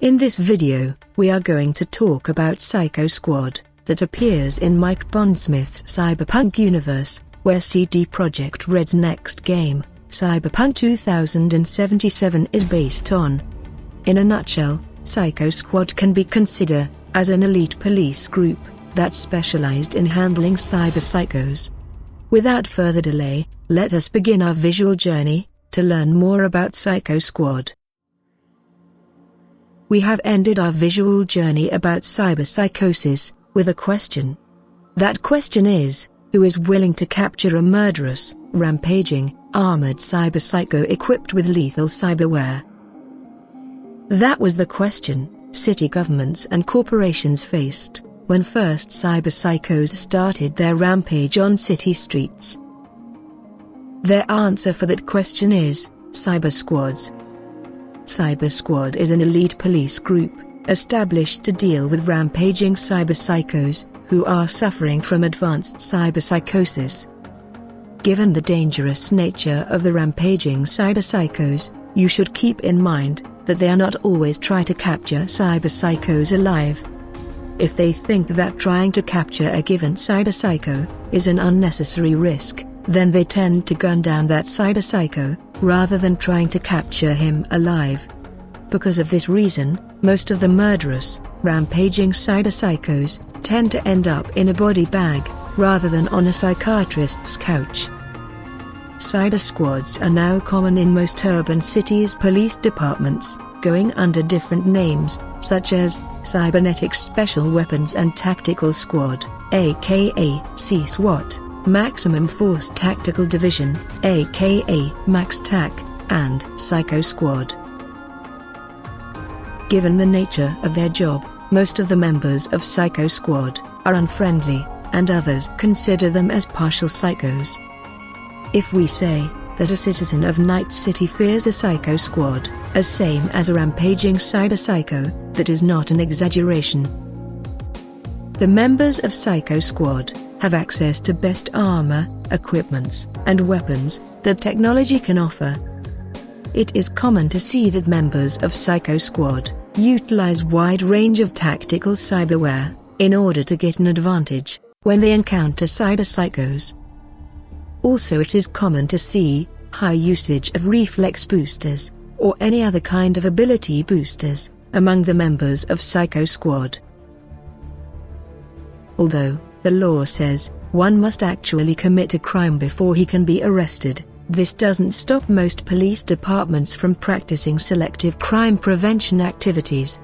In this video, we are going to talk about Psycho Squad, that appears in Mike Pondsmith's Cyberpunk universe, where CD Projekt Red's next game, Cyberpunk 2077, is based on. In a nutshell, Psycho Squad can be considered as an elite police group that specialized in handling cyber psychos. Without further delay, let us begin our visual journey to learn more about Psycho Squad. We have ended our visual journey about cyberpsychosis with a question. That question is, who is willing to capture a murderous, rampaging, armored cyberpsycho equipped with lethal cyberware? That was the question city governments and corporations faced when first cyberpsychos started their rampage on city streets. Their answer for that question is cyber squads. Cyber Squad is an elite police group, established to deal with rampaging cyberpsychos, who are suffering from advanced cyberpsychosis. Given the dangerous nature of the rampaging cyberpsychos, you should keep in mind that they are not always trying to capture cyberpsychos alive. If they think that trying to capture a given cyberpsycho is an unnecessary risk, then they tend to gun down that cyberpsycho, rather than trying to capture him alive. Because of this reason, most of the murderous, rampaging cyberpsychos tend to end up in a body bag, rather than on a psychiatrist's couch. Cyber squads are now common in most urban cities' police departments, going under different names, such as Cybernetics Special Weapons and Tactical Squad, aka C-SWAT, Maximum Force Tactical Division, aka MaxTac, and Psycho Squad. Given the nature of their job, most of the members of Psycho Squad are unfriendly, and others consider them as partial psychos. If we say that a citizen of Night City fears a Psycho Squad, as same as a rampaging cyberpsycho, that is not an exaggeration. The members of Psycho Squad have access to best armor, equipments, and weapons that technology can offer. It is common to see that members of Psycho Squad utilize wide range of tactical cyberware in order to get an advantage when they encounter cyberpsychos. Also, it is common to see high usage of reflex boosters or any other kind of ability boosters among the members of Psycho Squad. Although the law says one must actually commit a crime before he can be arrested, this doesn't stop most police departments from practicing selective crime prevention activities.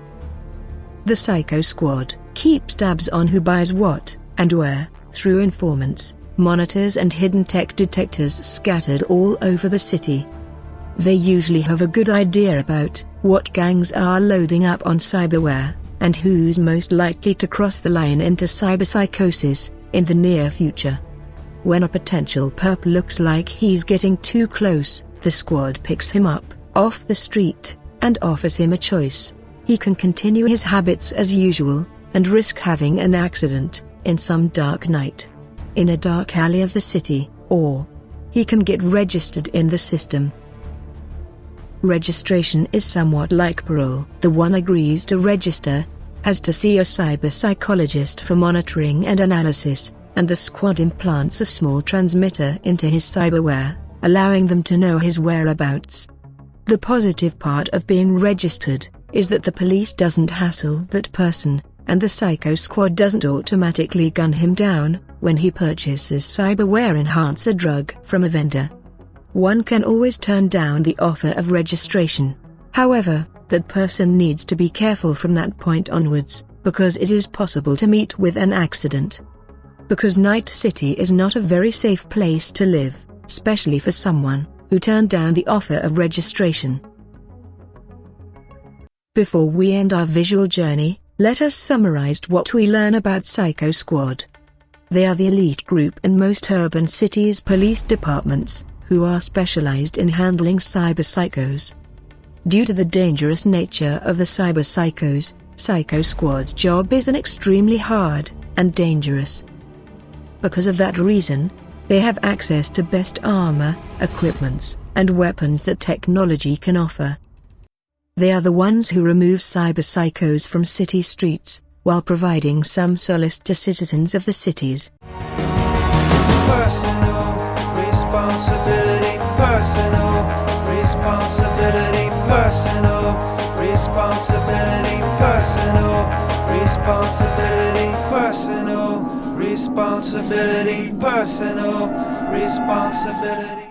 The Psycho Squad keeps tabs on who buys what and where, through informants, monitors and hidden tech detectors scattered all over the city. They usually have a good idea about what gangs are loading up on cyberware, and who's most likely to cross the line into cyberpsychosis in the near future. When a potential perp looks like he's getting too close, the squad picks him up off the street and offers him a choice. He can continue his habits as usual and risk having an accident in some dark night in a dark alley of the city, or he can get registered in the system. Registration is somewhat like parole. The one agrees to register has to see a cyber psychologist for monitoring and analysis, and the squad implants a small transmitter into his cyberware, allowing them to know his whereabouts. The positive part of being registered is that the police doesn't hassle that person, and the Psycho Squad doesn't automatically gun him down when he purchases cyberware enhancer drug from a vendor. One can always turn down the offer of registration. However, that person needs to be careful from that point onwards, because it is possible to meet with an accident. Because Night City is not a very safe place to live, especially for someone who turned down the offer of registration. Before we end our visual journey, let us summarize what we learn about Psycho Squad. They are the elite group in most urban cities' police departments, who are specialized in handling cyberpsychos. Due to the dangerous nature of the cyberpsychos, Psycho Squad's job is an extremely hard and dangerous. Because of that reason, they have access to best armor, equipments, and weapons that technology can offer. They are the ones who remove cyberpsychos from city streets, while providing some solace to citizens of the cities. Personal responsibility, personal responsibility, personal responsibility, personal responsibility, personal responsibility, personal responsibility.